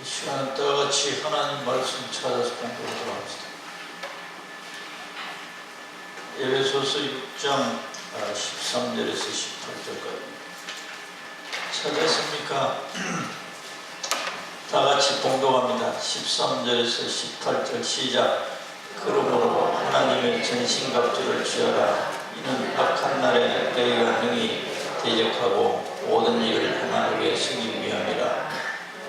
이 시간은 똑같이 하나님 말씀 찾아서 공부하도록 합시다. 에베소서 6장 13절에서 18절까지 찾았습니까? 다 같이 봉독합니다. 13절에서 18절 시작. 그러므로 하나님의 전신갑주를 취하라. 이는 악한 날에 너희가 능히 대적하고 모든 일을 행하게 쓰기 위함이라.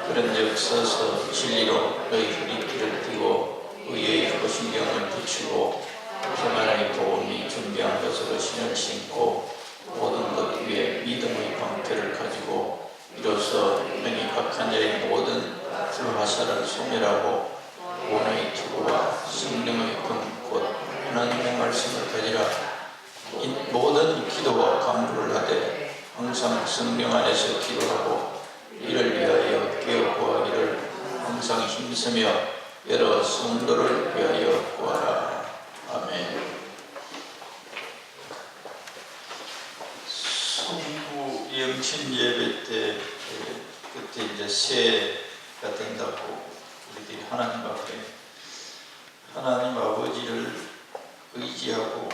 그런즉 서서 진리로 너희 허리띠를 띠고 의의 호신경을 붙이고 평안의 복음이 준비한 것으로 신을 신고 모든 것 위에 믿음의 방패를 가지고 이로써 능히 악한 자의 모든 불화살을 소멸하고 구원의 투구와 성령의 금 곧 하나님의 말씀을 가지라. 모든 기도와 간구를 하되 항상 성령 안에서 기도하고 이를 위하여 깨어 구하기를 항상 힘쓰며 여러 성도를 위하여 구하라. 아멘. 성부 영신 예배 때 그때 이제 새해가 된다고 우리들이 하나님 앞에 하나님 아버지를 의지하고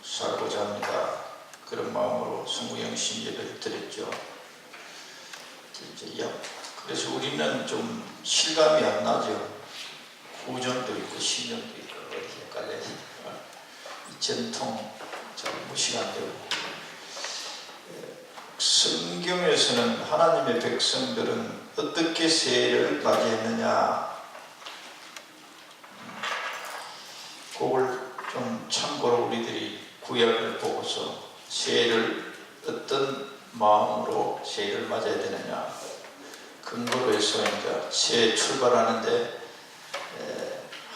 살고자 합니다. 그런 마음으로 성부 영신 예배를 드렸죠. 그래서 우리는 좀 실감이 안 나죠. 구전도 있고 신전도 있고 헷갈려요. 이 전통 잘 무시가 안 되고. 성경에서는 하나님의 백성들은 어떻게 새해를 맞이했느냐, 그걸 좀 참고로 우리들이 구약을 보고서 새해를 어떤 마음으로 새해를 맞아야 되느냐 근거로 해서 이제 새해 출발하는데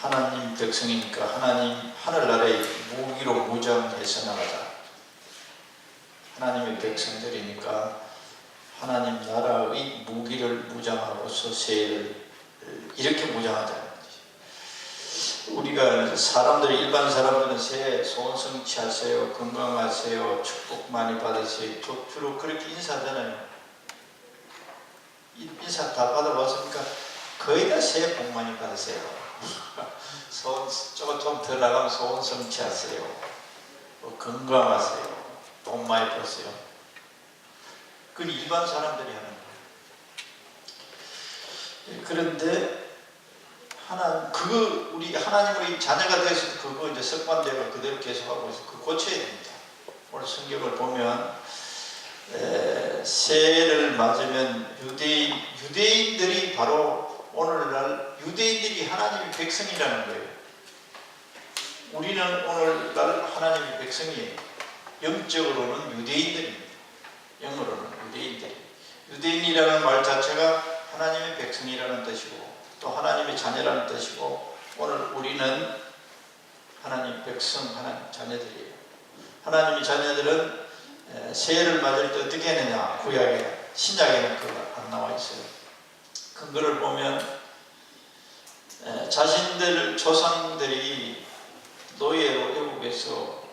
하나님 백성이니까 하나님 하늘나라의 무기로 무장해서 나가자. 하나님의 백성들이니까 하나님 나라의 무기를 무장하고서 새해를 이렇게 무장하자는 거지. 우리가 사람들이 일반 사람들은 새해 소원 성취하세요, 건강하세요, 축복 많이 받으세요 주로 그렇게 인사하잖아요. 인사 다 받아봤으니까 거의 다 새해 복 많이 받으세요. 소원 조금 더 나가면 소원 성취하세요, 건강하세요, 돈 많이 벌세요. 그건 일반 사람들이 하는 거예요. 그런데 우리 하나님의 자녀가 돼서 그거 이제 습관대로 그대로 계속하고 있어서 그거 고쳐야 됩니다. 오늘 성경을 보면 새해를 맞으면 유대인들이 바로 오늘날 유대인들이 하나님의 백성이라는 거예요. 우리는 오늘날 하나님의 백성이에요. 영적으로는 유대인들입니다. 영어로는 유대인들. 유대인이라는 말 자체가 하나님의 백성이라는 뜻이고 또 하나님의 자녀라는 뜻이고 오늘 우리는 하나님 백성, 하나님 자녀들이에요. 하나님의 자녀들은 새해를 맞을 때 어떻게 했느냐? 구약에, 신약에는 그거 안 나와 있어요. 근거를 보면 자신들 조상들이 노예로 애국에서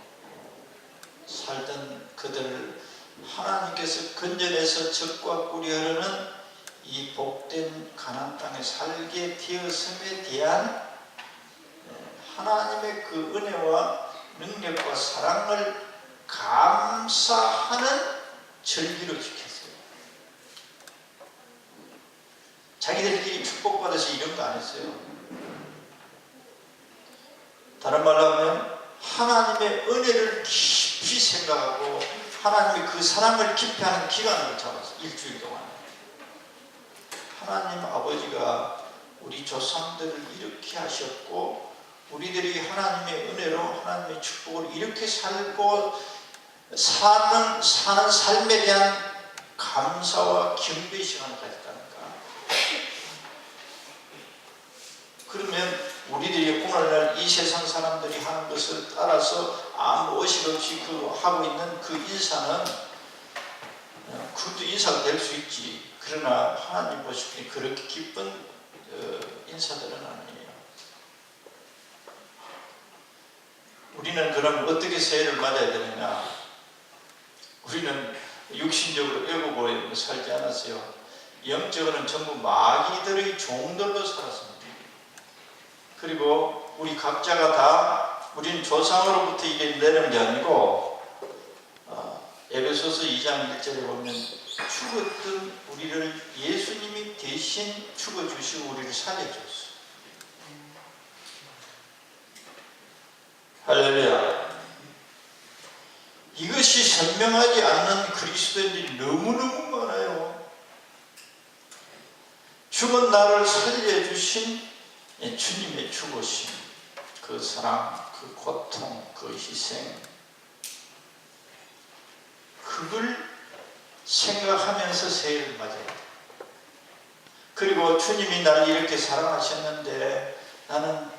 살던 그들을 하나님께서 건져내서 적과 꾸리하려는 이 복된 가나안 땅에 살게 되었음에 대한 하나님의 그 은혜와 능력과 사랑을 감사하는 절기로 지켰어요. 자기들끼리 축복받아서 이런 거 안 했어요. 다른 말로 하면 하나님의 은혜를 깊이 생각하고 하나님의 그 사랑을 깊이 하는 기간을 잡았어요. 일주일 동안. 하나님 아버지가 우리 조상들을 이렇게 하셨고 우리들이 하나님의 은혜로 하나님의 축복을 이렇게 살고 사는 삶에 대한 감사와 경배의 시간을 가졌다니까. 그러면 우리들이 오늘날 이 세상 사람들이 하는 것을 따라서 아무 의식 없이 하고 있는 그 인사는 그것도 인사가 될 수 있지. 그러나 하나님 보실 때 그렇게 기쁜 인사들은 아니에요. 우리는 그럼 어떻게 새해를 맞아야 되느냐? 우리는 육신적으로 애고보에 살지 않았어요. 영적으로는 전부 마귀들의 종들로 살았습니다. 그리고 우리 각자가 다 우리는 조상으로부터 이게 내려온 게 아니고 에베소서 2장 1절에 보면 죽었던 우리를 예수님이 대신 죽어주시고 우리를 살려줬어요. 할렐루야. 이것이 선명하지 않는 그리스도인들이 너무너무 많아요. 죽은 나를 살려주신 주님의 죽으심, 그 사랑, 그 고통, 그 희생, 그걸 생각하면서 새해를 맞아요. 그리고 주님이 나를 이렇게 사랑하셨는데 나는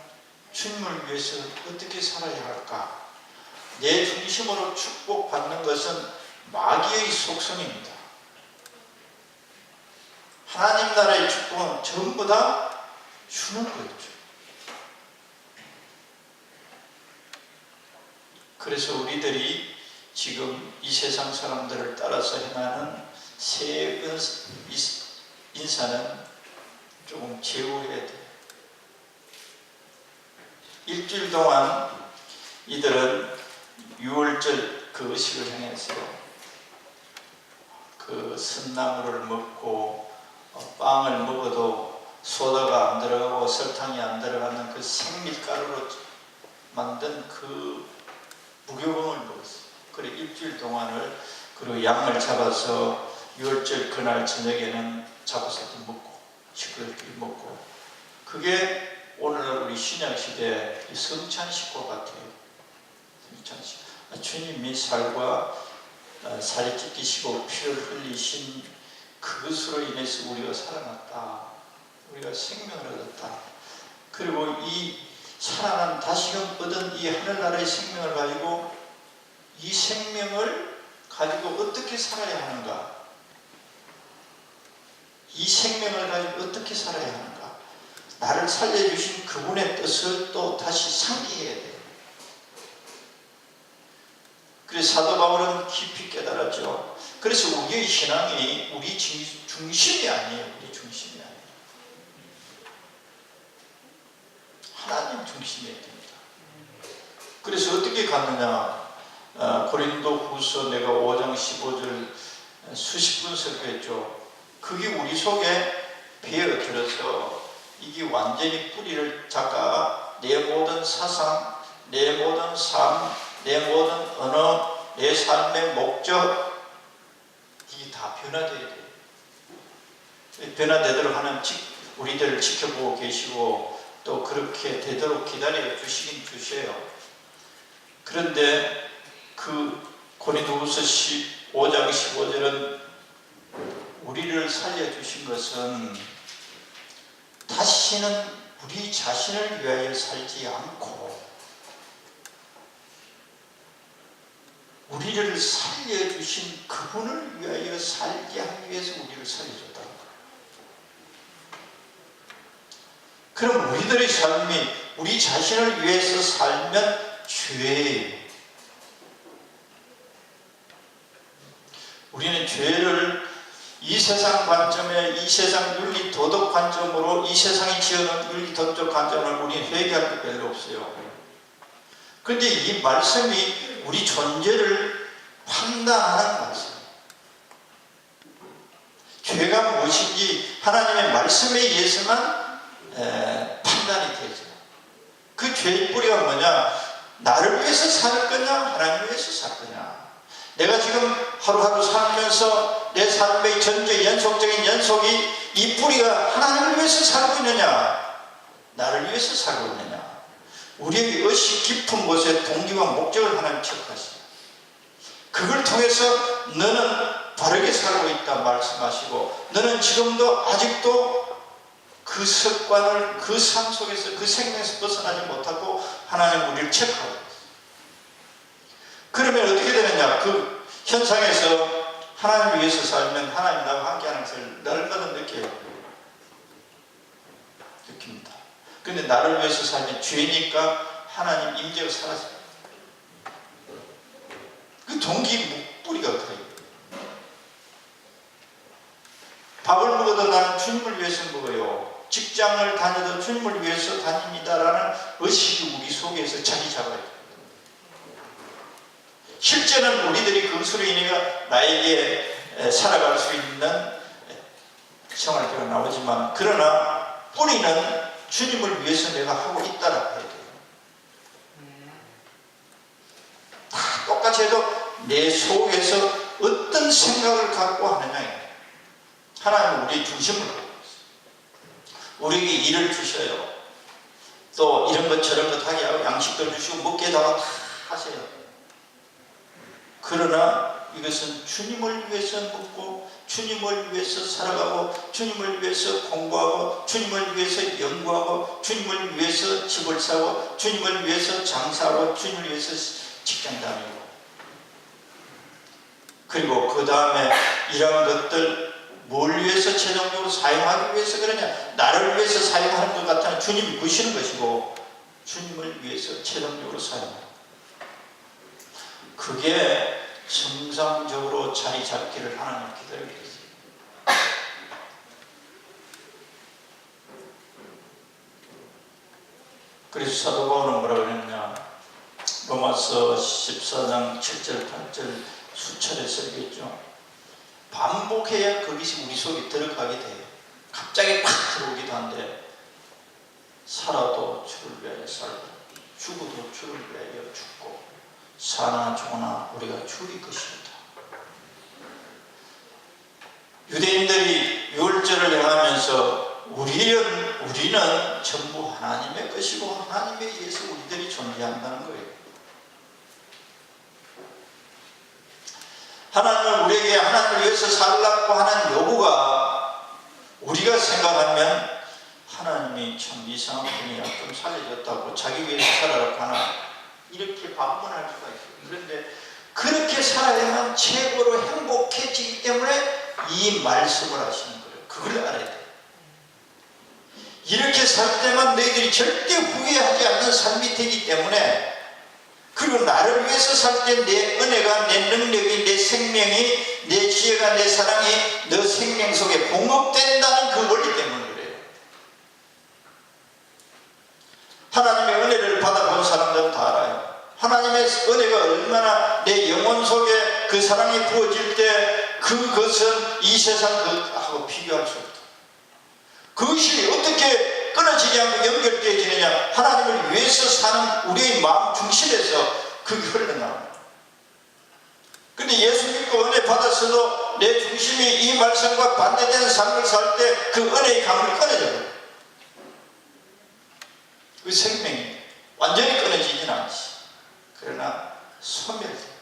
주님을 위해서 어떻게 살아야 할까? 내 중심으로 축복받는 것은 마귀의 속성입니다. 하나님 나라의 축복은 전부 다 주는 거죠. 그래서 우리들이 지금 이 세상 사람들을 따라서 행하는 새 인사는 조금 제어해야 돼요. 일주일 동안 이들은 유월절 그 의식을 행했어요. 그 쓴나물을 먹고 빵을 먹어도 소다가 안 들어가고 설탕이 안 들어가는 그 생밀가루로 만든 그 무교봉을 먹었어요. 그리고 일주일 동안을 그리고 양을 잡아서 유월절 그날 저녁에는 잡아서 먹고 시끄럽게 먹고, 그게 오늘날 우리 신약시대 성찬식과 같아요. 성찬식. 주님이 살과 살이 찢기시고 피를 흘리신 그것으로 인해서 우리가 살아났다. 우리가 생명을 얻었다. 그리고 이 살아난 다시금 얻은 이 하늘나라의 생명을 가지고 이 생명을 가지고 어떻게 살아야 하는가? 이 생명을 가지고 어떻게 살아야 하는가? 나를 살려주신 그분의 뜻을 또 다시 상기해야 돼요. 그래서 사도 바울은 깊이 깨달았죠. 그래서 우리의 신앙이 우리 중심이 아니에요. 우리 중심이 아니에요. 하나님 중심이어야 됩니다. 그래서 어떻게 갔느냐? 고린도 후서 내가 5장 15절 수십 번 설교했죠. 그게 우리 속에 배어들어서 이게 완전히 뿌리를 작가가 내 모든 사상, 내 모든 삶, 내 모든 언어, 내 삶의 목적, 이게 다 변화되어야 돼요. 변화되도록 하는 우리들을 지켜보고 계시고 또 그렇게 되도록 기다려 주시긴 주셔요. 그런데 그 고린도후서 5장 15절은 우리를 살려주신 것은 다시는 우리 자신을 위하여 살지 않고 우리를 살려주신 그분을 위하여 살게 하기 위해서 우리를 살려줬다는 거예요. 그럼 우리들의 삶이 우리 자신을 위해서 살면 죄예요. 우리는 죄를 이 세상 관점에, 이 세상 윤리 도덕 관점으로, 이 세상이 지어놓은 윤리 도덕 관점을 우리는 회개할 게 별로 없어요. 그런데 이 말씀이 우리 존재를 판단하는 말씀. 죄가 무엇인지 하나님의 말씀에 의해서만 판단이 되죠. 그 죄의 뿌리가 뭐냐? 나를 위해서 살 거냐? 하나님을 위해서 살 거냐? 내가 지금 하루하루 살면서 내 삶의 전적 연속적인 연속이 이 뿌리가 하나님을 위해서 살고 있느냐? 나를 위해서 살고 있느냐? 우리에게 의식 깊은 곳에 동기와 목적을 하나님 체크하시죠. 그걸 통해서 너는 바르게 살고 있다 말씀하시고, 너는 지금도 아직도 그 습관을 그 삶 속에서 그 생명에서 벗어나지 못하고 하나님 우리를 체크하고 있어요. 그러면 어떻게 되느냐? 그 현상에서 하나님을 위해서 살면 하나님 나와 함께하는 것을 날마다 느낍니다. 그런데 나를 위해서 살면 죄니까 하나님 임재가 사라져요. 그 동기 뿌리가 그래요. 밥을 먹어도 먹어도 나는 주님을 위해서 먹어요. 직장을 다녀도 주님을 위해서 다닙니다라는 의식이 우리 속에서 자리 잡아야 돼요. 실제는 우리들이 그것으로 인해 나에게 살아갈 수 있는 생활비가 나오지만, 그러나 뿌리는 주님을 위해서 내가 하고 있다라고 해야 돼요. 다 똑같이 해도 내 속에서 어떤 생각을 갖고 하느냐예요. 하나님은 우리의 중심을 갖고 있어요. 우리에게 일을 주셔요. 또 이런 것 저런 것 하게 하고 양식도 주시고 먹게 해달라고 다 하세요. 그러나 이것은 주님을 위해서 먹고 주님을 위해서 살아가고 주님을 위해서 공부하고 주님을 위해서 연구하고 주님을 위해서 집을 사고 주님을 위해서 장사하고 주님을 위해서 직장 다니고, 그리고 그 다음에 이런 것들 뭘 위해서 최종적으로 사용하기 위해서 그러냐? 나를 위해서 사용하는 것 같으면 주님이 부시는 것이고 주님을 위해서 최종적으로 사용합니다. 그게 정상적으로 자리 잡기를 하나님 기다리고 있어요. 그래서 사도 바울은 뭐라고 그랬냐? 로마서 14장 7절 8절 수차례 설교했죠. 반복해야 그것이 우리 속에 들어가게 돼요. 갑자기 팍 들어오기도 한데, 살아도 주를 위하여 살고 죽어도 주를 위하여 죽고 사나 죽으나 우리가 주의 것입니다. 유대인들이 유월절을 향하면서 우리는 전부 하나님의 것이고 하나님에 의해서 우리들이 존재한다는 거예요. 하나님은 우리에게 하나님을 위해서 살라고 하는 요구가, 우리가 생각하면 하나님이 참 이상한 분이야, 좀 살려줬다고 자기 위해서 살아라고 하나, 이렇게 반문할 수가 있어요. 그런데 그렇게 살아야만 최고로 행복해지기 때문에 이 말씀을 하시는 거예요. 그걸 알아야 돼요. 이렇게 살 때만 너희들이 절대 후회하지 않는 삶이 되기 때문에, 그리고 나를 위해서 살 때 내 은혜가, 내 능력이, 내 생명이, 내 지혜가, 내 사랑이 너 생명 속에 공급된다는 그 원리 때문에 그래요. 하나님의 은혜를 받아본 사람들은 다 알아요. 하나님의 은혜가 얼마나 내 영혼 속에 그 사랑이 부어질 때 그것은 이 세상 것하고 비교할 수 없다. 그것이 어떻게 끊어지지 않고 연결되어지느냐? 하나님을 위해서 사는 우리의 마음 중심에서 그게 흘러나옵니다. 그런데 예수 믿고 은혜 받았어도 내 중심이 이 말씀과 반대되는 삶을 살 때 그 은혜의 강물이 끊어져요. 그 생명이 완전히 끊어지진 않지. 그러나 소멸돼요.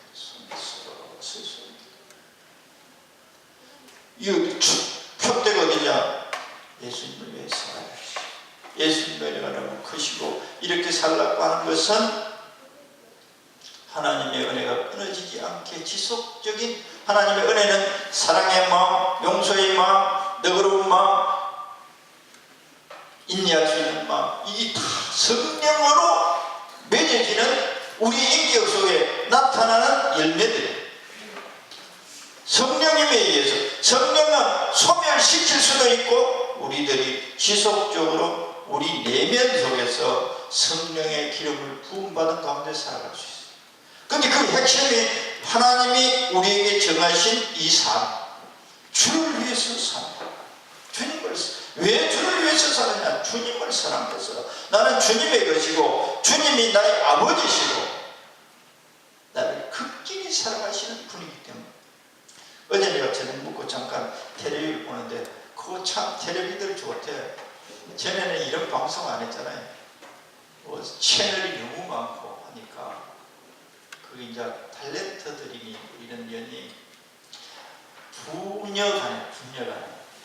이 표대가 어디냐? 예수님을 위해서 살아야지. 예수님의 은혜가 너무 크시고 이렇게 살라고 하는 것은 하나님의 은혜가 끊어지지 않게 지속적인, 하나님의 은혜는 사랑의 마음, 용서의 마음, 너그러운 마음, 인내할 수 있는 마음, 이게 다 성령으로 맺어지는 우리 인격 속에 나타나는 열매들이에요. 성령님에 의해서, 성령은 소멸시킬 수도 있고 우리들이 지속적으로 우리 내면 속에서 성령의 기름을 부음받은 가운데 살아갈 수 있어요. 그런데 그 핵심이 하나님이 우리에게 정하신 이 삶, 주를 위해서 산다. 주님을, 왜 주를 위해서 사느냐? 주님을 사랑해서. 나는 주님의 것이고 주님이 나의 아버지시고 나를 극진히 사랑하시는 분이기 때문에. 어제 내가 저녁 먹고 잠깐 텔레비를 보는데 그거 참 텔레비들 좋대. 전에는 이런 방송 안 했잖아요. 뭐 채널이 너무 많고 하니까 그 이제 탤런트들이 이런 년이 분여가네.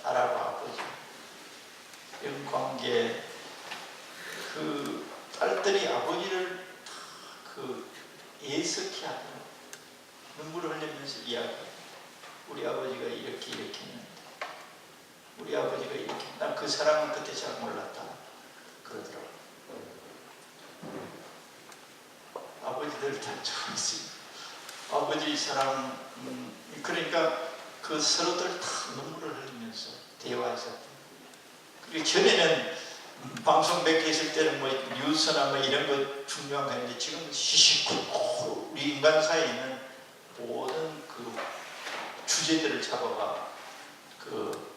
딸하고 아버지 이런 관계, 그 딸들이 아버지를 그 애석해 하고 눈물을 흘리면서 이야기해요. 우리 아버지가 이렇게 했는데, 우리 아버지가 이렇게, 난 그 사랑은 그때 잘 몰랐다 그러더라고. 아버지들 다 좋았어요. 아버지 사랑, 그러니까 그 서로들 다 눈물을 흘리면서 대화했었대요. 그리고 전에는 방송 몇 개 있을 때는 뭐 뉴스나 뭐 이런 거 중요한 거 했는데 지금 시시콜콜 우리 인간 사이에 있는 모든 그 주제들을 잡아가 그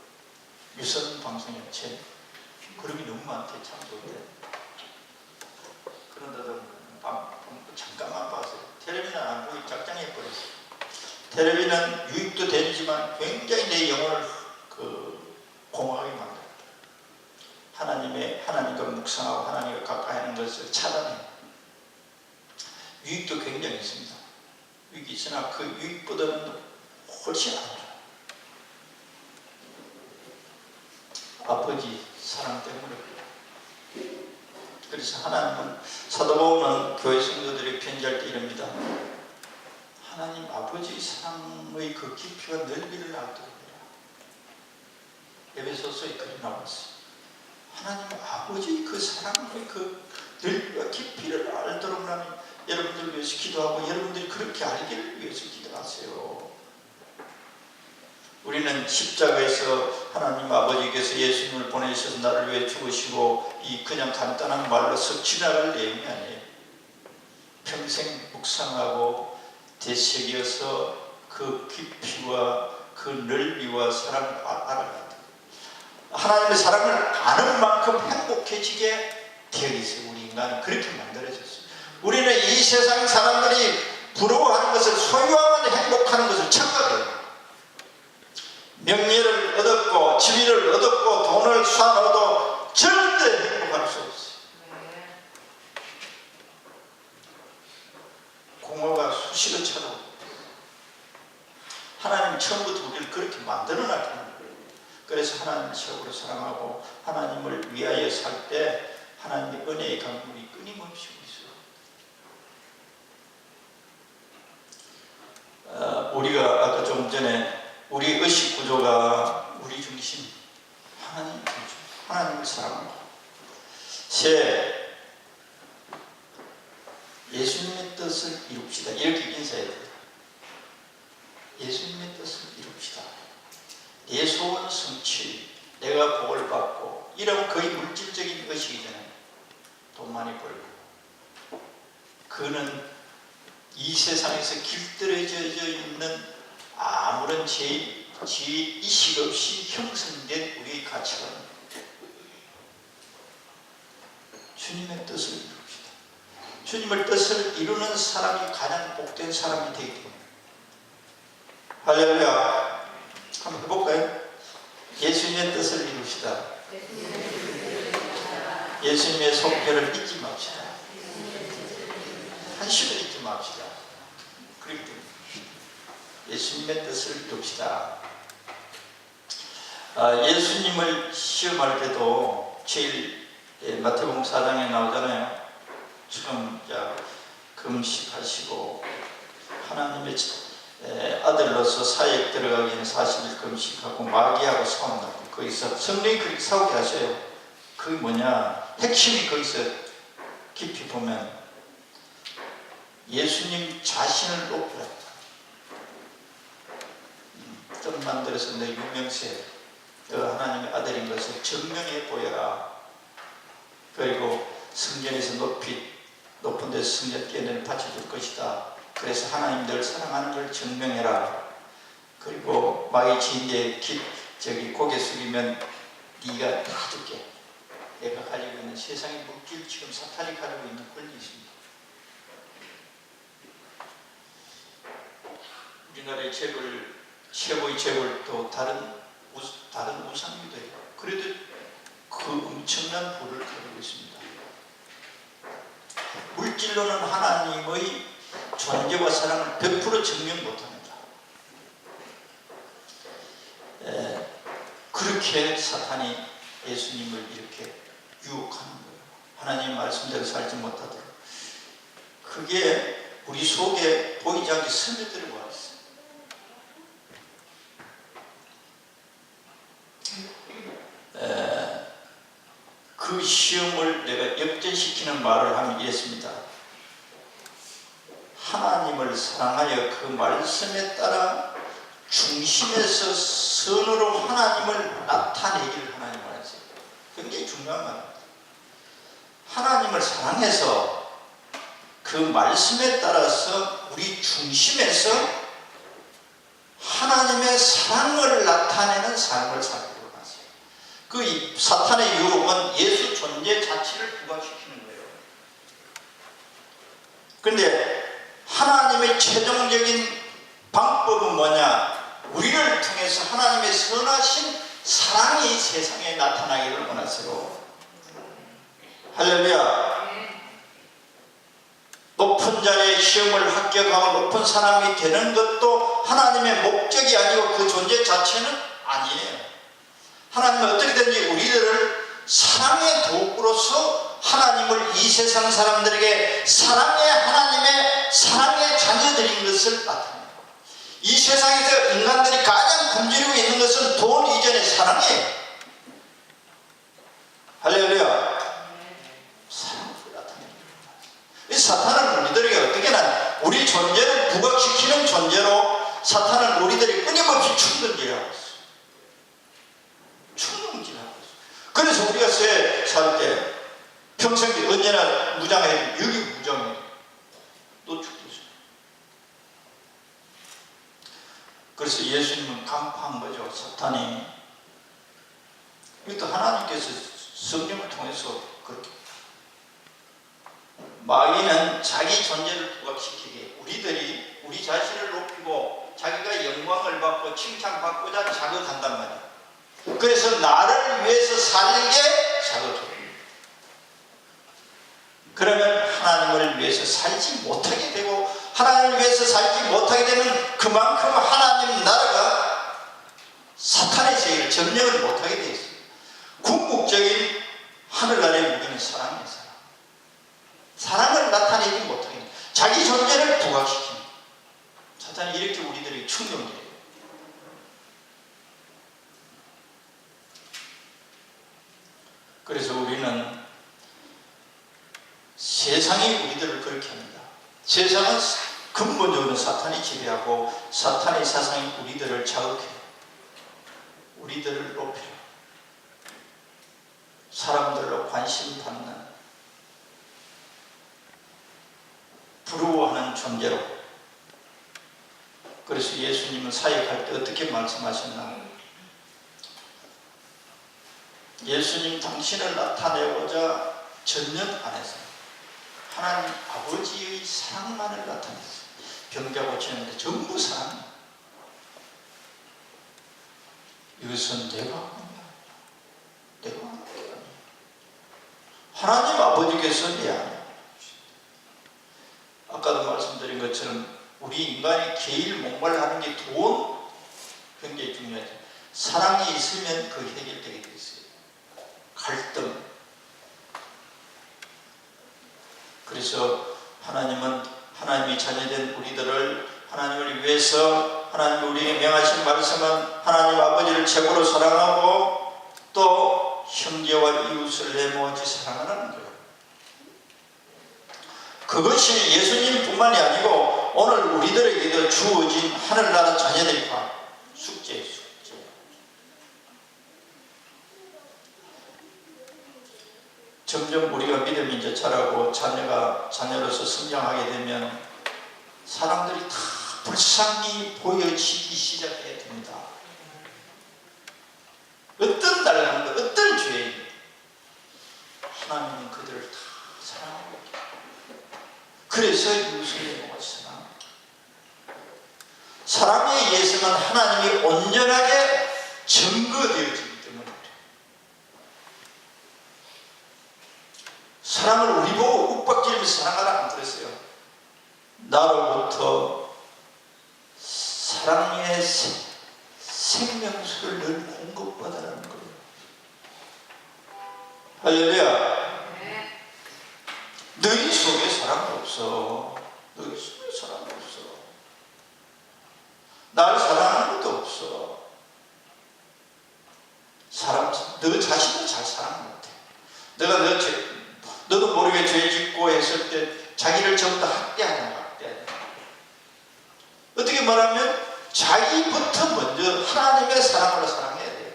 유선 방송 연체 그런 게 너무 많대. 참 좋은데 그런데도 잠깐만 봤어요. 텔레비는 안 보고 짝짱해버렸어요. 텔레비는 유익도 되지만 굉장히 내 영혼을 공허하게 만들어요. 하나님과 묵상하고 하나님과 가까이 하는 것을 차단해요. 유익도 굉장히 있습니다. 유익이 있으나 그 유익보다는 훨씬 안 좋아요. 아버지 사랑 때문에. 그래서 하나님은 사도 바울은 교회 성도들이 편지할 때 이럽니다. 하나님 아버지 사랑의 그 깊이와 넓이를 알도록 해라. 에베소서에 그리 나왔어요. 하나님 아버지 그 사랑의 그 넓이와 깊이를 알도록 하면 여러분들 위해서 기도하고 여러분들이 그렇게 알기를 위해서 기도하세요. 우리는 십자가에서 하나님 아버지께서 예수님을 보내셔서 나를 위해 죽으시고 이 그냥 간단한 말로 썩 지나갈 내용이 아니에요. 평생 묵상하고 되새겨서 그 깊이와 그 넓이와 사랑을 알아가야 돼요. 하나님의 사랑을 아는 만큼 행복해지게 되어 있어요. 우리 인간은 그렇게 만들어졌어요. 우리는 이 세상 사람들이 부러워하는 것을 소유하면 행복하는 것을 착각해요. 명예를 얻었고 지위를 얻었고 돈을 쌓아도 절대 행복할 수 없어요. 공허가 수시로 찾아오고 하나님 처음부터 우리를 그렇게 만들어놨다는 거예요. 그래서 하나님을 최고로 사랑하고 하나님을 위하여 살 때 하나님의 은혜의 강물이 끊임없이 있어요. 우리가 아까 좀 전에 우리 의식 구조가 우리 중심, 하나님 중심, 하나님을 사랑하고 세, 예수님의 뜻을 이룹시다. 이렇게 인사해야 돼요. 예수님의 뜻을 이룹시다. 내 소원 성취, 내가 복을 받고 이러면 거의 물질적인 의식이잖아요. 돈 많이 벌고 그는 이 세상에서 길들여져 있는 아무런 죄의식 없이 형성된 우리의 가치관입니다. 주님의 뜻을 이룹시다. 주님의 뜻을 이루는 사람이 가장 복된 사람이 되기 때문에 할렐루야. 한번 해볼까요? 예수님의 뜻을 이룹시다. 예수님의 속죄를 잊지 맙시다. 한시도 잊지 맙시다. 그렇기 때문에 예수님의 뜻을 이룹시다. 예수님을 시험할 때도 제일 마태복음 4장에 나오잖아요. 지금 금식하시고 하나님의 아들로서 사역 들어가기 전에 40일 금식하고 마귀하고 싸운다고 거기서 성령이 그렇게 싸우게 하셔요. 그게 뭐냐? 핵심이 거기서 깊이 보면 예수님 자신을 높여라. 뜻 만들어서 내 유명세, 너 하나님의 아들인 것을 증명해 보여라. 그리고 성전에서 높은 데서 성전 깨내를 바쳐줄 것이다. 그래서 하나님 널 사랑하는 걸 증명해라. 그리고 마귀 지인데 고개 숙이면 네가 다 죽게. 내가 가지고 있는 세상의 물질, 지금 사탄이 가지고 있는 권리 있습니다. 우리나라의 재벌, 최고의 재벌도 다른 우상기도 해요. 그래도 그 엄청난 부를 가지고 있습니다. 물질로는 하나님의 존재와 사랑을 100% 증명 못합니다. 그렇게 사탄이 예수님을 이렇게 유혹하는 거예요. 하나님 말씀대로 살지 못하도록. 그게 우리 속에 보이지 않게 스며들어 와 있어요. 그 시험을 내가 역전시키는 말을 하면 이랬습니다. 하나님을 사랑하여 그 말씀에 따라 중심에서 선으로 하나님을 나타내기를 하나님 원하세요. 굉장히 중요한 말입니다. 하나님을 사랑해서 그 말씀에 따라서 우리 중심에서 하나님의 사랑을 나타내는 삶을 살기로 하세요. 그 사탄의 유혹은 예수 존재 자체를 부각시키는 거예요. 그런데 하나님의 최종적인 방법은 뭐냐? 우리를 통해서 하나님의 선하신 사랑이 세상에 나타나기를 원하세요. 할렐루야. 높은 자리에 시험을 합격하고 높은 사람이 되는 것도 하나님의 목적이 아니고 그 존재 자체는 아니에요. 하나님은 어떻게든지 우리들을 사랑의 도구로서 하나님을 이 세상 사람들에게 사랑의 하나님의 사랑의 자녀들인 것을 나타내요. 이 세상에서 인간들이 가장 굶주리고 있는 것은 돈 이전의 사랑이에요. 할렐루야. 사랑을 나타내는 거예요. 사탄은 우리들에게 어떻게나 우리 존재를 부각시키는 존재로 사탄은 우리들이 끊임없이 충동질하고 있어요. 충동질하고 있어요. 그래서 우리가 살 때 평생 언제나 무장해. 여기 무장해. 너 죽겠어. 그래서 예수님은 강파한 거죠. 사탄이. 이것도 하나님께서 성령을 통해서 그렇게. 마귀는 자기 존재를 부각시키게 우리들이 우리 자신을 높이고 자기가 영광을 받고 칭찬받고자 자극한단 말이에요. 그래서 나를 위해서 살게 자극해요. 그러면 하나님을 위해서 살지 못하게 되고 하나님을 위해서 살지 못하게 되면 그만큼 하나님 나라가 사탄의 세계를 점령을 못하게 되어 있어요. 궁극적인 하늘나라의 무기는 사랑이에요. 사랑을 나타내지 못하게 돼요. 자기 존재를 부각시키는 사탄이 이렇게 우리들이 충동해요. 그래서 우리는 세상이 우리들을 그렇게 합니다. 세상은 근본적으로 사탄이 지배하고 사탄의 사상이 우리들을 자극해요. 우리들을 높여요. 사람들로 관심 받는 부러워하는 존재로. 그래서 예수님은 사역할 때 어떻게 말씀하셨나? 예수님 당신을 나타내고자 전년 안에서 하나님 아버지의 사랑만을 나타냈어요. 병자 고치는데 전부 사랑. 이것은 내가 하는 게 아니야. 내가 하는 게 아니야. 하나님 아버지께서 내 안에. 아까도 말씀드린 것처럼 우리 인간이 제일 목말라하는 게 돈 굉장히 중요하죠. 사랑이 있으면 그 해결되게 돼 있어요. 갈등. 그래서 하나님은 하나님이 자녀된 우리들을 하나님을 위해서 하나님이 우리에게 명하신 말씀은 하나님 아버지를 최고로 사랑하고 또 형제와 이웃을 내 모아지 사랑하는 거예요. 그것이 예수님뿐만이 아니고 오늘 우리들에게도 주어진 하늘나라 자녀들과 숙제예요. 숙제. 점점 우리가 믿음이 이제 자라고 자녀로서 성장하게 되면 사람들이 다 불쌍히 보여지기 시작해야 됩니다. 어떤 달라는 것, 어떤 죄인 하나님은 그들을 다 사랑하고 그래서 이웃을 모아서 사랑에 의해서는 하나님이 온전하게 증거되어지기 때문에 사랑을 우리 보고 욱박지르면서 사랑하라 안 그랬어요. 나로부터 사랑의 생명수를 늘 공급받으라는 거예요. 할렐루야. 너희 속에 사랑이 없어. 너희 속에 사랑이 없어. 나를 사랑하는 것도 없어. 너 자신을 잘 사랑 못해. 내가 너도 모르게 죄 짓고 했을 때 자기를 전부 다 학대하냐. 어떻게 말하면 자기부터 먼저 하나님의 사랑으로 사랑해야 돼요.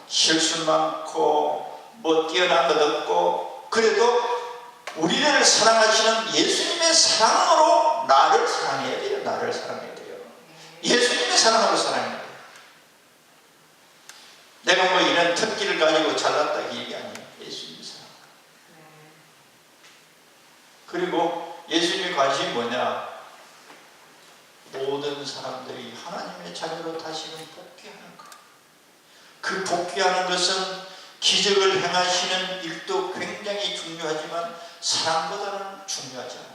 실수 많고 뭐 뛰어난 것 없고 그래도 우리를 사랑하시는 예수님의 사랑으로 나를 사랑해야 돼요. 나를 사랑해야 돼요. 예수님의 사랑으로 사랑해야 돼요. 내가 뭐 이런 특기를 가지고 잘났다 이게 아니에요. 예수님의 사랑. 그리고 예수님의 관심이 뭐냐? 모든 사람들이 하나님의 자녀로 다시금 복귀하는 것. 그 복귀하는 것은 기적을 행하시는 일도 굉장히 중요하지만 사랑보다는 중요하지 않아요.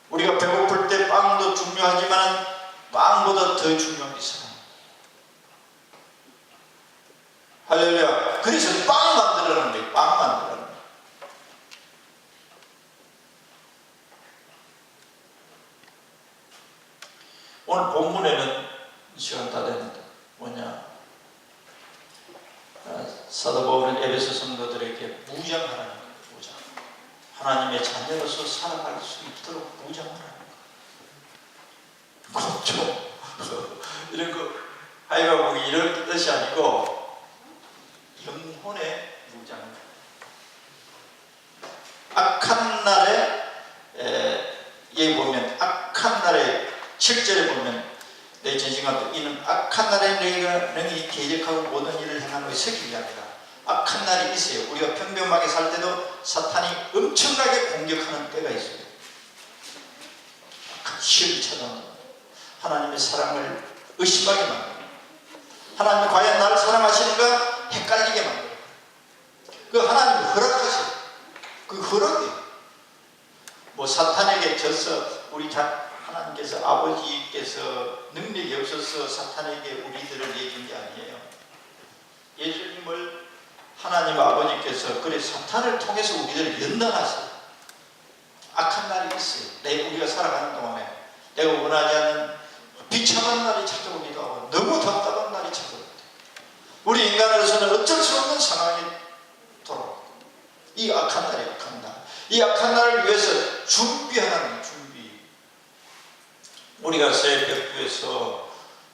우리가 배고플 때 빵도 중요하지만 빵보다 더 중요한 게 사랑. 할렐루야. 그래서 빵 만들라는 거예요. 빵 만들라는 거예요. 오늘 본문에는 시간 다 됐는데 뭐냐? 사도 바울은 에베소 성도들에게 무장하라는 거예요. 무장. 하나님의 자녀로서 살아갈 수 있도록 무장하라는 거예요. 그렇죠. 이런 거 하여가 보기 이런 뜻이 아니고 영혼의 무장. 악한 날에 여기 보면 악한 날에 7절에 보면 내 전신과 이는 악한 날에 너희가 능히 대적하고 모든 일을 행하는 것이 서기 위함이라. 악한 날이 있어요. 우리가 평범하게 살 때도 사탄이 엄청나게 공격하는 때가 있어요. 악한 시험이 찾아온다. 하나님의 사랑을 의심하게 만들어요. 하나님이 과연 나를 사랑하시는가 헷갈리게 만들어요. 그 하나님이 허락하세요. 그 허락이 뭐 사탄에게 져서 우리 하나님께서 아버지께서 능력이 없어서 사탄에게 우리들을 내준 게 아니에요. 예수님을 하나님 아버지께서 그래 사탄을 통해서 우리들을 연단하세요. 악한 날이 있어요. 우리가 살아가는 동안에 내가 원하지 않는 비참한 날이 찾아오기도 하고 너무 답답한 날이 찾아옵니다. 우리 인간으로서는 어쩔 수 없는 상황이 돌아옵니다. 이 악한 날이 악한 날. 이 악한 날을 위해서 준비하는 준비. 우리가 새 벽부에서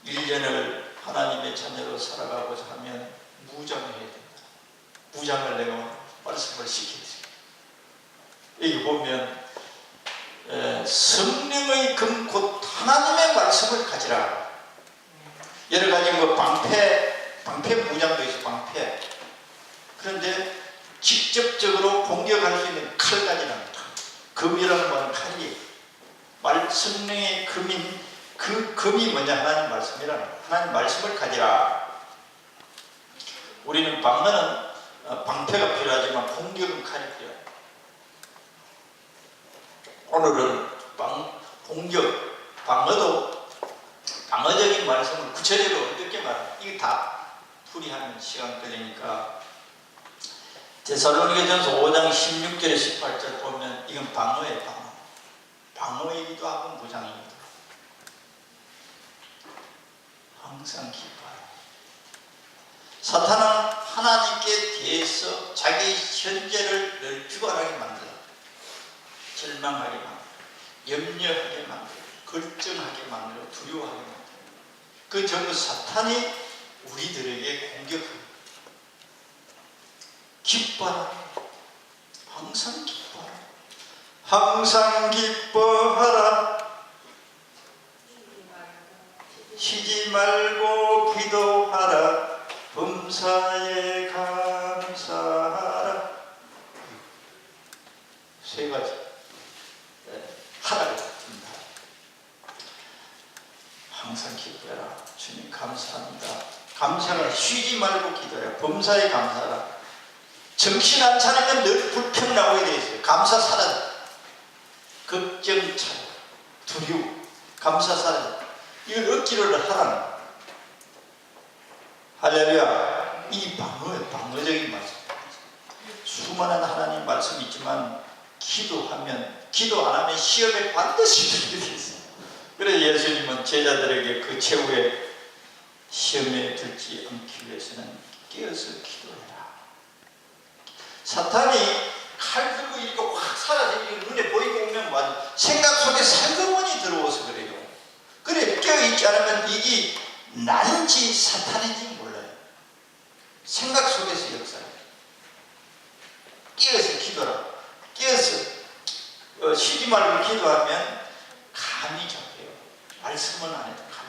1년을 하나님의 자녀로 살아가고자 하면 무장을 해야 된다. 무장을 내가 말씀을 시켜드립니다. 여기 보면 성령의 금 곧 하나님의 말씀을 가지라. 여러 가지 뭐 방패 무장도 있어. 방패. 그런데 직접적으로 공격할 수 있는 칼 가지라. 금이라는 말은 칼이에요. 성령의 금인 그 금이 뭐냐? 하나님 말씀이라는 거예요. 하나님 말씀을 가지라. 우리는 방어는 방패가 필요하지만 공격은 칼이 필요해요. 오늘은 공격, 방어도 방어적인 말씀을 구체적으로 어떻게 말하냐? 이거 다 풀이하면 시간 걸리니까 데살로니가전서 5장 16절에 18절 보면 이건 방어예요. 방어. 방어이기도 하고 무장입니다. 항상 기뻐하라. 사탄은 하나님께 대해서 자기 현재를 늘 주관하게 만들어, 절망하게 만들어, 염려하게 만들어, 걱정하게 만들어, 두려워하게 만들어. 그 전부 사탄이 우리들에게 공격합니다. 기뻐하라. 항상 기뻐하라. 항상 기뻐하라. 쉬지 말고 기도하라. 범사에 감사하라. 세 가지 하라고 합니다. 항상 기뻐해라. 주님 감사합니다. 감사가 쉬지 말고 기도해라. 범사에 감사하라. 정신 안 차리면 늘 불평 나오게 되어 있어요. 감사 사라져. 걱정 차려. 두려워. 감사 사라져. 이걸 억지로 하라는 거예요. 할렐루야. 이 방어적인 말씀. 수많은 하나님 말씀이 있지만 기도하면, 기도 안 하면 시험에 반드시 들게 있어요. 그래서 예수님은 제자들에게 그 최후의 시험에 들지 않기 위해서는 깨어서 기도해라. 사탄이 칼 들고 이렇게 확 사라지고 눈에 보이고 오면 생각 속에 안에 살그머니 들어와서 그래요. 그래 깨어있지 않으면 이게 난지 사탄인지 몰라요. 생각 속에서 역사해요. 깨어서 기도라. 깨어서 쉬지 말고 기도하면 감이 잡혀요. 말씀은 안 해도 감.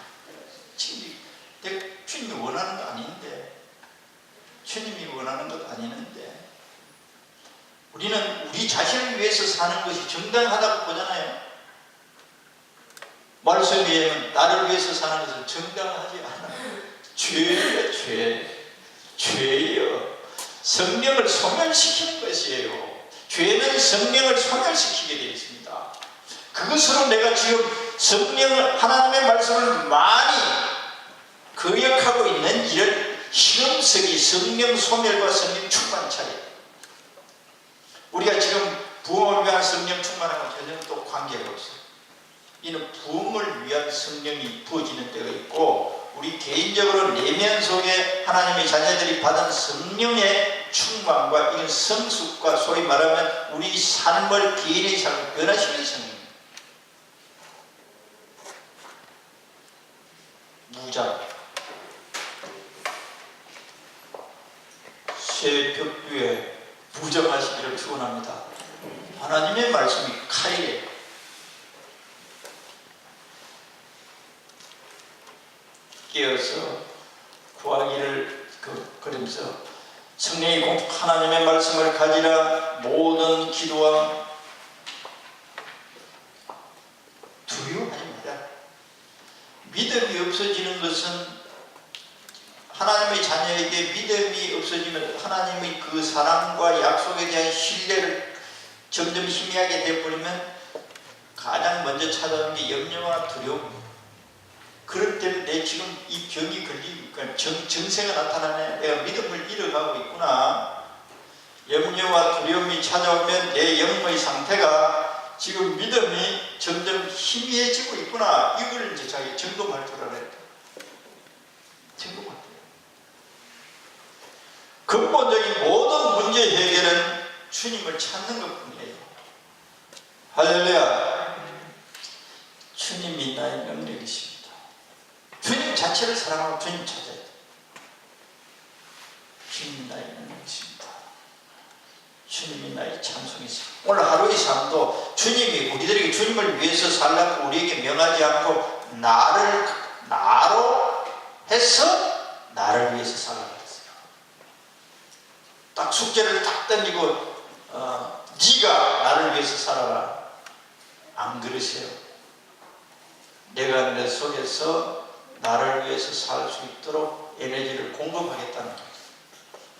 주님이 원하는 거 아닌데, 주님이 원하는 것 아니는데, 우리는 우리 자신을 위해서 사는 것이 정당하다고 보잖아요. 말씀에 나를 위해서 사는 것은 정당하지 않아요. 죄예요, 죄예요. 성령을 소멸시키는 것이에요. 죄는 성령을 소멸시키게 되어 있습니다. 그것으로 내가 지금 성령을, 하나님의 말씀을 많이 거역하고 있는 이런 실험석이 성령 소멸과 성령 충만 차이에요. 우리가 지금 부흥을 위한 성령 충만하고 전혀 또 관계가 없어요. 이는 부흥을 위한 성령이 부어지는 때가 있고, 우리 개인적으로 내면 속에 하나님의 자녀들이 받은 성령의 충만과 이런 성숙과 소위 말하면 우리 삶을, 개인의 삶을 변화시키는 성령. 무장 새 벽두에 무장하시기를 축원합니다. 하나님의 말씀이 칼이에요. 깨어서 구하기를 그러면서 성령이 하나님의 말씀을 가지라. 모든 기도와 두려워하지 마라. 믿음이 없어지는 것은, 하나님의 자녀에게 믿음이 없어지면 하나님의 그 사랑과 약속에 대한 신뢰를 점점 희미하게 되어버리면 가장 먼저 찾아오는 게 염려와 두려움. 그럴 때는 내 지금 이 병이 걸리니까 정세가 나타나네. 내가 믿음을 잃어가고 있구나. 염려와 두려움이 찾아오면 내 영의 상태가 지금 믿음이 점점 희미해지고 있구나. 이걸 이제 자기 점검할 줄 알아야 돼. 점검할 때. 근본적인 모든 문제 해결은 주님을 찾는 것 뿐이에요. 할렐루야. 주님이 나의 능력이십니다. 주님 자체를 사랑하고 주님 찾아야 돼. 주님이 나의 능력이십니다. 주님이 나의 찬송이십니다. 오늘 하루의 삶도 주님이 우리들에게 주님을 위해서 살라고 우리에게 명하지 않고 나로 해서 나를 위해서 살라고 했어요. 딱 숙제를 딱 던지고 네가 나를 위해서 살아라. 안 그러세요. 내가 내 속에서 나를 위해서 살 수 있도록 에너지를 공급하겠다는 거예요.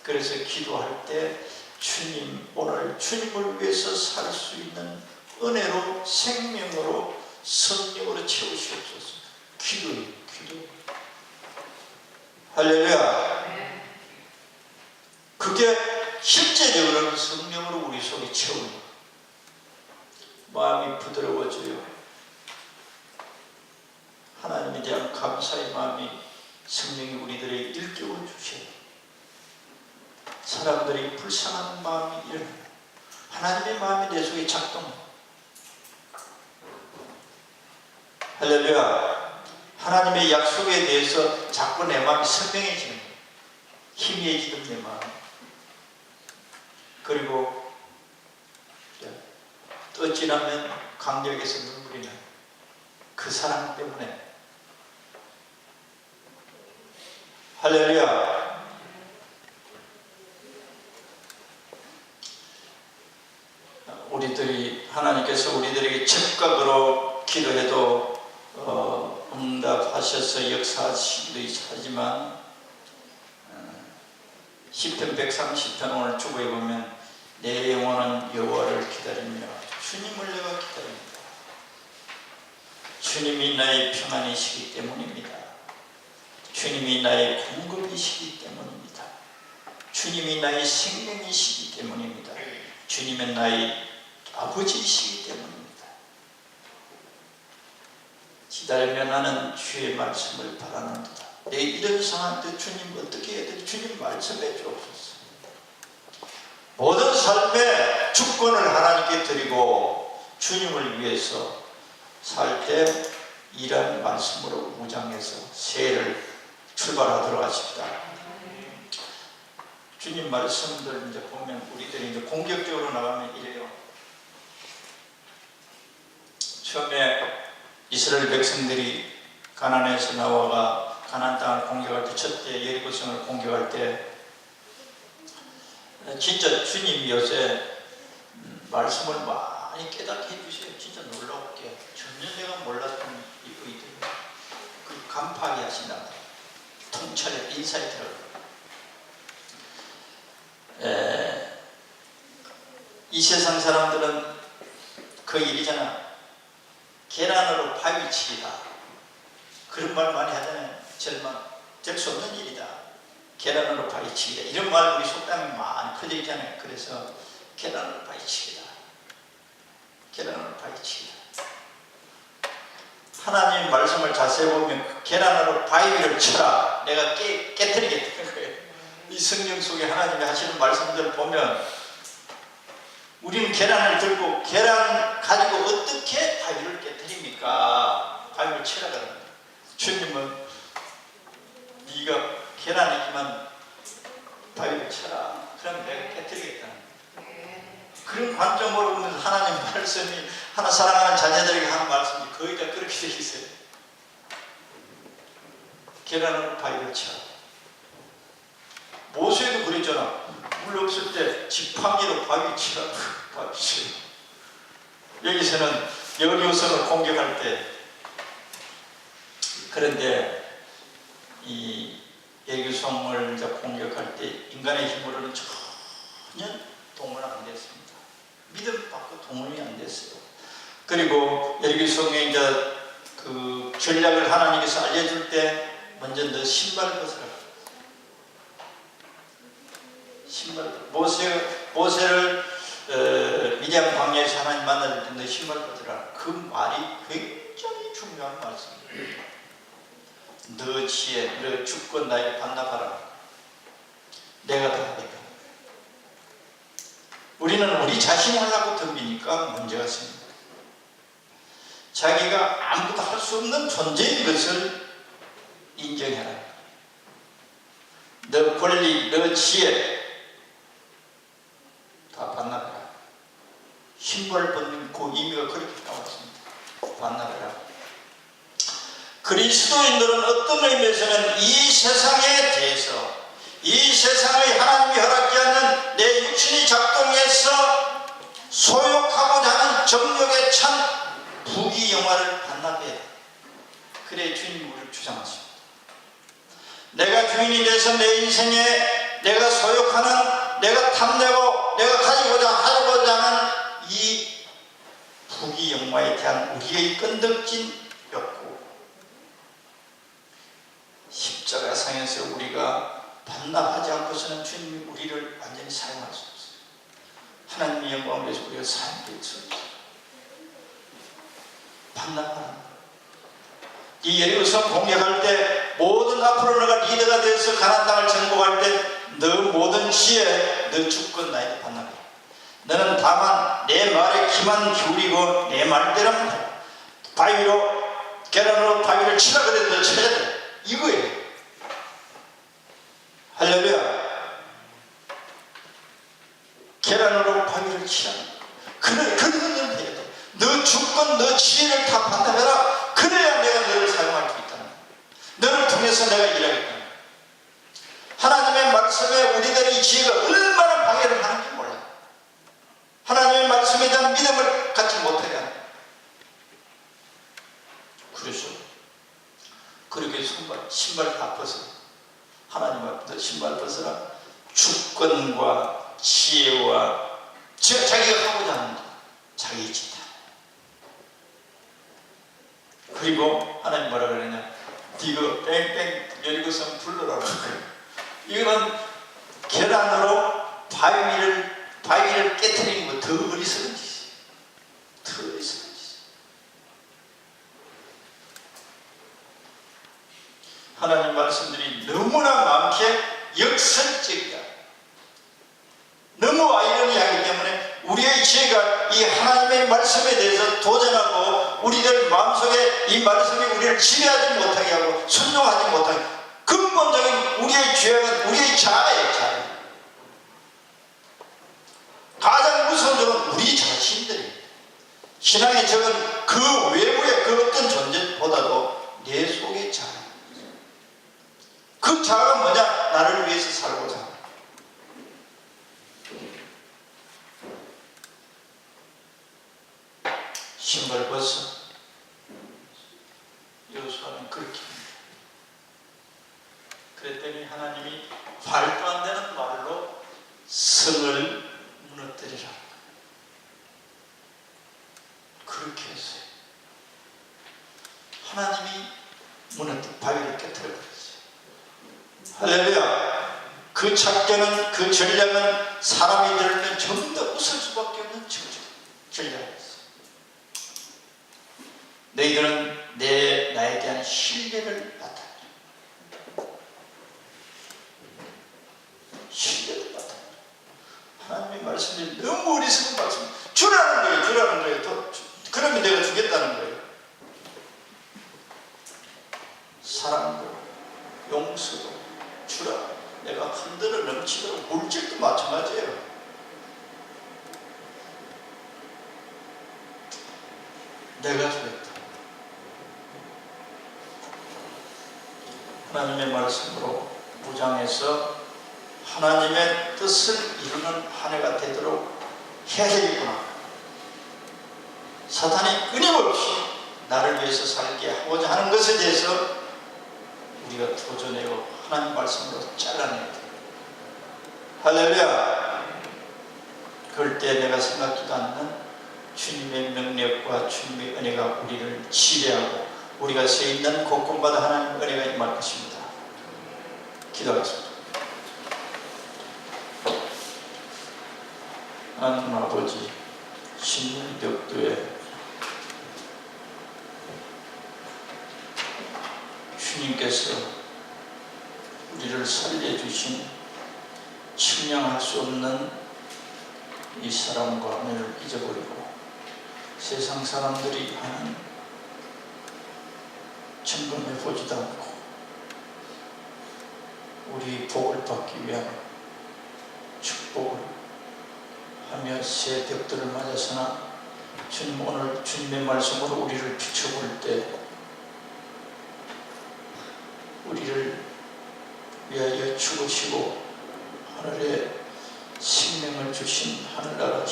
그래서 기도할 때 주님, 오늘 주님을 위해서 살 수 있는 은혜로, 생명으로, 성령으로 채우시옵소서. 기도예요, 기도. 할렐루야. 그게 실제적으로는 성령으로 우리 속에 채우는 거예요. 마음이 부드러워져요. 하나님에 대한 감사의 마음이 성령이 우리들에게 일깨워 주셔요. 사람들이 불쌍한 마음이 일어나요. 하나님의 마음이 내 속에 작동해요. 할렐루야. 하나님의 약속에 대해서 자꾸 내 마음이 선명해지는 거예요. 희미해지는 내 마음. 그리고 어찌나면 강력에서 눈물이 나요. 그 사랑 때문에. 할렐루야. 우리들이, 하나님께서 우리들에게 즉각으로 기도해도 응답하셔서 역사하시기도 하지만, 시편 130편 오늘 주보에 보면 내 영혼은 여호와를 기다리며 주님을 내가 기다립니다. 주님이 나의 평안이시기 때문입니다. 주님이 나의 공급이시기 때문입니다. 주님이 나의 생명이시기 때문입니다. 주님은 나의 아버지이시기 때문입니다. 기다리며 나는 주의 말씀을 바라는도다. 내 이런 상황 때 주님 어떻게 해야 돼? 주님 말씀해 주옵소서. 모든 삶의 주권을 하나님께 드리고 주님을 위해서 살 때 이런 말씀으로 무장해서 새해를 출발하도록 하십니다. 주님 말씀들 이제 보면 우리들이 이제 공격적으로 나가면 이래요. 처음에 이스라엘 백성들이 가나안에서 나와가 가나안 땅을 공격할 때, 첫째 여리고성을 공격할 때 진짜 주님이 요새 말씀을 많이 깨닫게 해주세요. 진짜 놀랍게 전혀 내가 몰랐던 이들이 그 간파하게 하신다. 통찰의 인사이트라고. 이 세상 사람들은 그 일이잖아. 계란으로 바위치기다. 그런 말 많이 하잖아요. 될 수 없는 일이다. 계란으로 바위치기다. 이런 말 우리 속담에 많이 퍼져 있잖아요. 그래서 계란으로 바위치기다. 계란으로 바위치기다. 하나님 말씀을 자세히 보면 계란으로 바위를 쳐라. 내가 깨뜨리겠다는 거예요. 이 성경 속에 하나님이 하시는 말씀들을 보면 우리는 계란을 들고 계란 가지고 어떻게 바위를 깨뜨립니까? 바위를 치라 그럽니다. 주님은 네가 계란이지만 바위를 쳐라. 그럼 내가 깨뜨리겠다는 거예요. 그런 관점으로 보면 하나님 말씀이 하나 사랑하는 자녀들에게 하는 말씀이 거의 다 그렇게 되어 있어요. 계란으로 바위를 쳐라. 모세도 그랬잖아. 물 없을 때 지팡이로 바위 치라. 바위 치라. 여기서는 여리고성을 공격할 때, 그런데 이 여리고성을 공격할 때 인간의 힘으로는 전혀 동원 안 됐습니다. 믿음 받고 동원이 안 됐어요. 그리고 여리고성의 이제 그 전략을 하나님께서 알려줄 때 먼저 너 신발 벗으라. 신발, 모세를 미디안 광야에서 하나님 만날 때 너 신발 벗으라. 그 말이 굉장히 중요한 말씀이에요. 너 지혜, 너 주권 나에게 반납하라. 내가 다 하겠다. 우리는 우리 자신이 하려고 덤비니까 문제가 생깁니다. 자기가 아무것도 할 수 없는 존재인 것을 인정해라. 너 권리, 너 지혜 다 반납해라. 신발 벗는 그 의미가 그렇게 나왔습니다. 반납해라. 그리스도인들은 어떤 의미에서는 이 세상에 대해서, 이 세상의 하나님이 허락지 않는 내 육신이 작동해서 소욕하고자 하는 정욕에 찬 부귀영화를 반납해야 돼. 그래 주님이 우리를 주장하십니다. 내가 주인이 돼서 내 인생에 내가 소욕하는, 내가 탐내고 내가 가지고자 하고자 하는 이 부귀영화에 대한 우리의 끈덕진 욕구, 십자가상에서 우리가 반납하지 않고서는 주님이 우리를 완전히 사용할 수 없어요. 하나님의 영광을 위해서 우리가 사용될 수 없어요. 반납하는 거예요. 이 여리고성 공격할 때 모든 앞으로 너가 리더가 되어서 가나안 땅을 정복할 때 너 모든 지혜, 너 주권 나에게 반납해. 너는 다만 내 말에 귀만 기울이고 내 말대로만 해. 바위로, 계란으로 바위를 치라 그래도 너 쳐야 돼. 이거예요. 할렐루야. 계란으로 바위를 치라. 그런 건 해야 돼. 너 주권, 너 지혜를 다 반납해라. 그래야 내가 너를 사용할 수 있다는 거야. 너를 통해서 내가 일하겠다. 하나님의 말씀에 우리들의 지혜가 얼마나 방해를 하는지 몰라. 하나님의 말씀에 대한 믿음을 갖지 못하게 한다. 그래서 그렇게 신발 다 벗어. 하나님 앞에서 신발 벗어라. 주권과 지혜와 자기가 하고자 하는 자기 짓다. 그리고 하나님 뭐라 그러냐? 이거 뺑뺑 여리고성 불러라. 이거는 계란으로 바위를 깨뜨리는 거 더 어리석은 짓이에요. 더 어리석은 짓이에요. 하나님 말씀들이 너무나 많게 역설적이다. 너무 아이러니하기 때문에 우리의 지혜가 우리가 이 하나님의 말씀에 대해서 도전하고 우리들 마음속에 이 말씀이 우리를 지배하지 못하게 하고 순종하지 못하게, 근본적인 우리의 죄악은 우리의 자아예요. 자아. 가장 무서운 적은 우리 자신들이에요. 신앙의 적은 그 외부의 그 어떤 존재보다도 내 속의 자아. 그 자아가 뭐냐? 나를 위해서 살고자 합니다. 신발 벗어. 여호수아는 그렇게 합니다. 그랬더니 하나님이 말도 안 되는 말로 성을 무너뜨리라. 그렇게 했어요. 하나님이 바위를 깨뜨려버렸어요. 할렐루야. 그 작전은, 그 전략은 사람이 들으면 전부 다 웃을 수밖에 없는 전략이었어요. 너희들은 나에 대한 신뢰를 나타내라. 신뢰를 나타내라. 하나님의 말씀이 너무 어리석은 말씀. 주라는 거예요. 주라는 거예요. 그러면 내가 주겠다는 거예요. 사랑도 용서도 주라. 내가 흔들어 넘치도록, 물질도 마찬가지예요. 내가 주겠다. 하나님의 말씀으로 무장해서 하나님의 뜻을 이루는 한 해가 되도록 해야 되겠구나. 사탄이 끊임없이 나를 위해서 살게 하고자 하는 것에 대해서 우리가 도전해요. 하나님 말씀으로 잘라내야 돼요. 할렐루야. 그럴 때 내가 생각지도 않는 주님의 능력과 주님의 은혜가 우리를 지배하고 우리가 서 있는 곳곳마다 하나님의 은혜가 임할 것입니다. 기도하겠습니다. 하나님 아버지, 신문 벽도에 주님께서 우리를 살려주신 측량할 수 없는 이 사랑과 은혜를 잊어버리고 세상 사람들이 하는 점검해 보지도 않고 우리 복을 받기 위한 축복을 하며 새 벽들을 맞아서나 주님, 오늘 주님의 말씀으로 우리를 비춰볼 때 우리를 위하여 죽으시고 하늘에 생명을 주신 하늘나라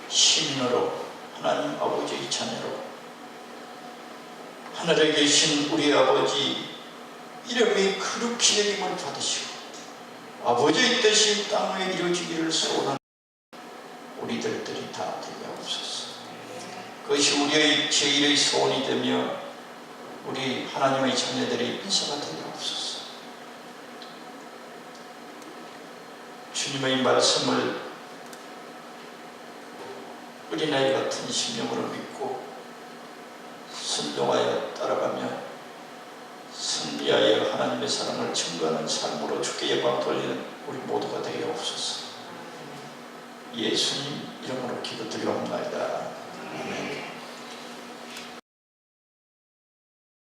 시민으로 하나님 아버지의 자녀로 하늘에 계신 우리 아버지 이름이 거룩히 여김을 받으시고 아버지의 뜻이 땅 위에 이루어지기를 소원하는 우리들이 다 되옵소서. 그것이 우리의 제일의 소원이 되며 우리 하나님의 자녀들이 인사가 되옵소서. 주님의 말씀을 어린아이 같은 심령으로 믿고 순종하여 따라가며 승리하여 하나님의 사랑을 증거하는 삶으로 주께 영광 돌리는 우리 모두가 되게 없소서. 예수님 이름으로 기도드리옵나이다. 아멘.